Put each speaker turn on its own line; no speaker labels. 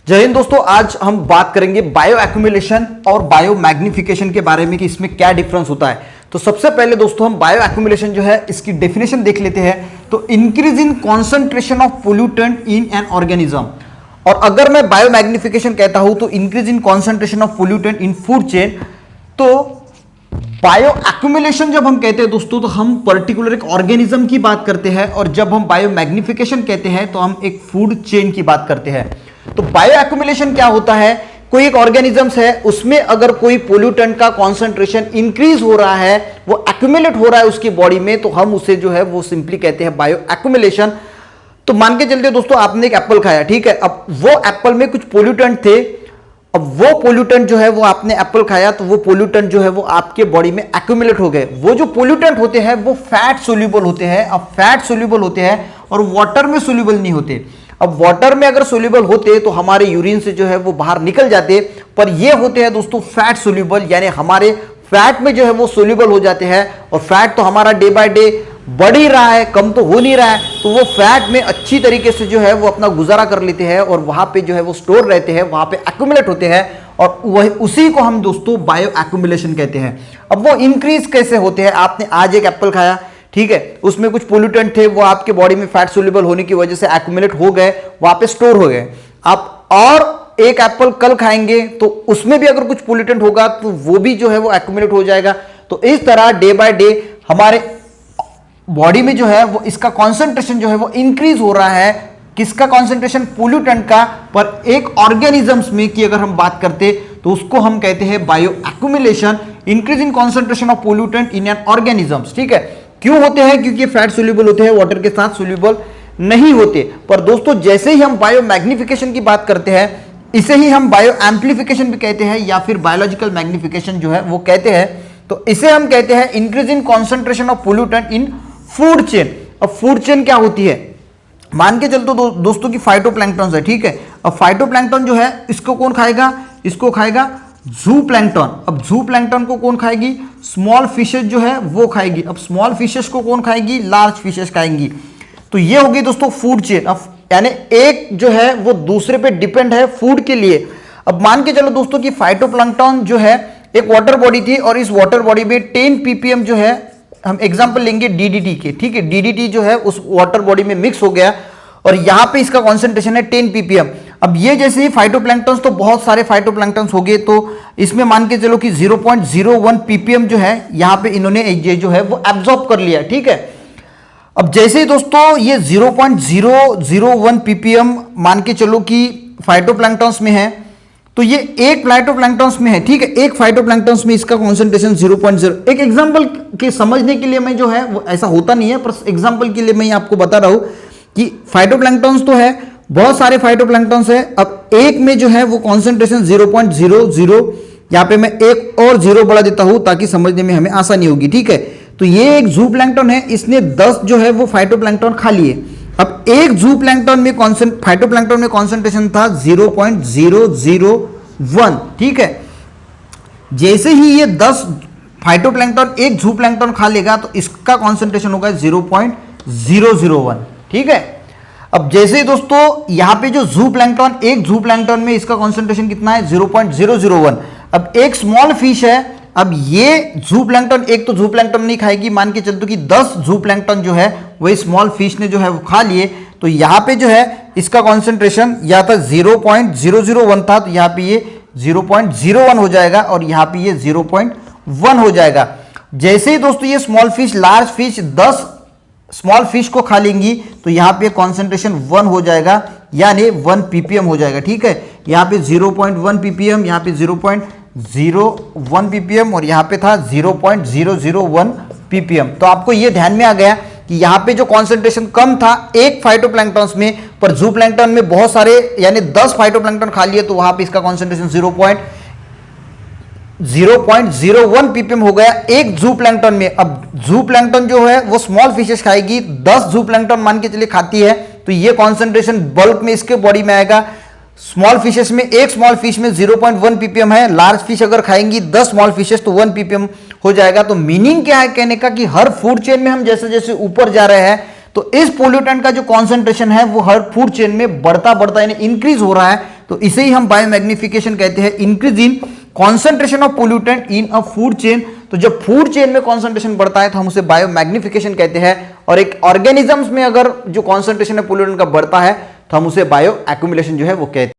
जय हिंद दोस्तों, आज हम बात करेंगे बायो एक्यूमुलेशन और बायो मैग्निफिकेशन के बारे में कि इसमें क्या डिफरेंस होता है। तो सबसे पहले दोस्तों हम बायो एक्यूमुलेशन जो है इसकी डेफिनेशन देख लेते हैं। तो increase in concentration of pollutant in an organism, और अगर मैं बायो मैग्निफिकेशन कहता हूं तो increase in concentration of pollutant in food chain. तो बायो एक्यूमुलेशन जब हम कहते हैं दोस्तों तो हम पर्टिकुलर एक ऑर्गेनिज्म की बात करते हैं, और जब हम बायो मैग्निफिकेशन कहते हैं तो हम एक फूड चेन की बात करते हैं। तो बायो एक्यूमुलेशन क्या होता है, कोई एक ऑर्गेनिजम्स है उसमें अगर कोई पोल्यूटेंट का कॉन्सेंट्रेशन इंक्रीज हो रहा है, वो एक्यूमुलेट हो रहा है उसकी बॉडी में, तो हम उसे जो है वो सिंपली कहते हैं बायो एक्यूमुलेशन। तो मान के चलते दोस्तों आपने एक एप्पल खाया, ठीक है, अब वो एप्पल में कुछ पोल्यूटेंट थे, अब वो पोल्यूटेंट जो है वो आपने एप्पल खाया तो वो पोल्यूटेंट जो है वो आपके बॉडी में एक्यूमुलेट हो गए। वो जो पोल्यूटेंट होते हैं वो फैट सोल्यूबल होते हैं। अब फैट सोल्यूबल होते हैं और वाटर में सोल्यूबल नहीं होते। अब वाटर में अगर सोल्यूबल होते तो हमारे यूरिन से जो है वो बाहर निकल जाते, पर ये होते हैं दोस्तों फैट सोल्यूबल, यानी हमारे फैट में जो है वो सोल्यूबल हो जाते हैं। और फैट तो हमारा डे बाय डे बढ़ ही रहा है, कम तो हो नहीं रहा है, तो वो फैट में अच्छी तरीके से जो है वो अपना गुजारा कर लेते हैं और वहां पे जो है वो स्टोर रहते हैं, वहां पे एक्यूमुलेट होते हैं, और वही उसी को हम दोस्तों बायो एक्यूमुलेशन कहते हैं। अब वो इंक्रीज कैसे होते हैं, आपने आज एक एप्पल खाया, ठीक है, उसमें कुछ पोल्यूटेंट थे, वो आपके बॉडी में फैट सोल्यूबल होने की वजह से एक्यूमुलेट हो गए, वहां पे स्टोर हो गए। आप और एक एप्पल कल खाएंगे तो उसमें भी अगर कुछ पोल्यूटेंट होगा तो वो भी जो है वो एक्यूमुलेट हो जाएगा। तो इस तरह डे बाय डे हमारे बॉडी में जो है वो इसका कॉन्सेंट्रेशन जो है वो इंक्रीज हो रहा है। किसका कॉन्सेंट्रेशन? पोल्यूटेंट का। पर एक ऑर्गेनिजम्स में की अगर हम बात करते तो उसको हम कहते हैं bio accumulation, increase in concentration of pollutant in an organisms. ठीक है, क्यों होते हैं? क्योंकि फैट सोल्यूबल होते हैं, वाटर के साथ सोल्यूबल नहीं होते। पर दोस्तों जैसे ही हम बायो मैग्निफिकेशन की बात करते हैं, इसे ही हम बायो एम्प्लीफिकेशन भी कहते हैं या फिर बायोलॉजिकल मैग्निफिकेशन जो है वो कहते हैं। तो इसे हम कहते हैं increase in concentration of pollutant in food chain. अब फूड चेन क्या होती है? मान के चलते दोस्तों की फाइटोप्लैंक्टन है, ठीक है। अब फाइटोप्लैंक्टन जो है इसको कौन खाएगा? इसको खाएगा ज़ूप्लैंक्टन। अब ज़ूप्लैंक्टन को कौन खाएगी? स्मॉल फिशेस जो है वो खाएगी। अब स्मॉल फिशेस को कौन खाएगी? लार्ज फिशेस खाएंगी। तो ये होगी दोस्तों फूड चेन। अब यानी एक जो है वो दूसरे पे डिपेंड है फूड के लिए। अब मान के चलो दोस्तों कि फाइटोप्लैंक्टन जो है एक वाटर बॉडी थी, और इस वाटर बॉडी में 10 ppm जो है, हम एग्जांपल लेंगे डीडीटी के, ठीक है, डीडीटी जो है उस वाटर बॉडी में मिक्स हो गया और यहां पे इसका कॉन्सेंट्रेशन है 10 ppm। अब ये जैसे ही फाइटोप्लैंक्टन्स, तो बहुत सारे फाइटोप्लैंक्टन्स हो गए, तो इसमें मान के चलो कि 0.01 ppm जो है यहां पे इन्होंने ये जो है वो एब्जॉर्ब कर लिया, ठीक है। अब जैसे ही दोस्तों ये 0.001 ppm मान के चलो कि फाइटोप्लैंक्टन्स में है, तो ये एक फाइटोप्लैंक्टन्स में है, ठीक है, एक फाइटोप्लैंक्टन्स में इसका कॉन्सेंट्रेशन 0.0। एक एग्जांपल के समझने के लिए मैं जो है वो ऐसा होता नहीं है, पर एग्जांपल के लिए मैं आपको बता रहा हूं कि फाइटोप्लैंक्टन्स तो है, बहुत सारे फाइटोप्लैंक्टन्स है। अब एक में जो है वो कॉन्सेंट्रेशन 0.00, यहां पे मैं एक और जीरो बढ़ा देता हूं ताकि समझने में हमें आसानी होगी, ठीक है। तो ये एक ज़ूप्लैंक्टन है, इसने 10 जो है वो फाइटोप्लैंक्टन खा लिए। अब एक ज़ूप्लैंक्टन में फाइटोप्लैंक्टन में कॉन्सेंट्रेशन था 0.001, ठीक है। जैसे ही ये 10 फाइटोप्लैंक्टन एक ज़ूप्लैंक्टन खा लेगा तो इसका कॉन्सेंट्रेशन होगा 0.001, ठीक है। अब जैसे ही दोस्तों यहां पे जो ज़ूप्लैंक्टन, एक ज़ूप्लैंक्टन में इसका कॉन्सेंट्रेशन कितना है? 0.001। अब एक स्मॉल फिश है, अब ये ज़ूप्लैंक्टन, एक तो ज़ूप्लैंक्टन नहीं खाएगी, मान के चलते कि 10 ज़ूप्लैंक्टन जो है वही स्मॉल फिश ने जो है वो खा लिए, तो यहां पे जो है इसका कॉन्सेंट्रेशन या था 0.001 था, तो यहां पे ये 0.01 हो जाएगा और यहां पे ये 0.1 हो जाएगा। जैसे ही दोस्तों ये small fish, large fish 10 small fish को खा लेंगी तो यहां पे कॉन्सेंट्रेशन 1 हो जाएगा, यानी 1 ppm हो जाएगा, ठीक है। यहां पे 0.1 ppm, यहां पे 0.01 ppm और यहां पे था 0.001 ppm। तो आपको ये ध्यान में आ गया कि यहां पे जो कॉन्सेंट्रेशन कम था एक फाइटोप्लैंक्टन्स में, पर ज़ूप्लैंक्टन में बहुत सारे यानी 10 फाइटोप्लैंक्टन खा लिए, तो वहां पे इसका कॉन्सेंट्रेशन 0.01 ppm हो गया एक ज़ूप्लैंक्टन में। अब ज़ूप्लैंक्टन जो है वो स्मॉल फिशेस खाएगी, 10 ज़ूप्लैंक्टन मान के चलिए खाती है, तो ये कॉन्सेंट्रेशन बल्क में इसके बॉडी में आएगा। स्मॉल फिशेस में एक स्मॉल फिश में 0.1 ppm है, लार्ज फिश अगर खाएंगी 10 स्मॉल फिशेस तो 1 ppm हो जाएगा। तो मीनिंग क्या है कहने का कि हर फूड चेन में हम जैसे जैसे ऊपर जा रहे हैं तो इस पोल्यूटेंट का जो कॉन्सेंट्रेशन है वो हर फूड चेन में बढ़ता बढ़ता यानी इंक्रीज हो रहा है, तो इसे ही हम बायोमैग्निफिकेशन कहते हैं, increase in concentration of pollutant in a food chain. तो जब फूड चेन में कॉन्सेंट्रेशन बढ़ता है तो हम उसे बायोमैग्निफिकेशन कहते हैं, और एक ऑर्गेनिजम्स में अगर जो कॉन्सेंट्रेशन है पोल्यूटेंट का बढ़ता है तो हम उसे बायो एक्यूमुलेशन जो है वो कहते हैं।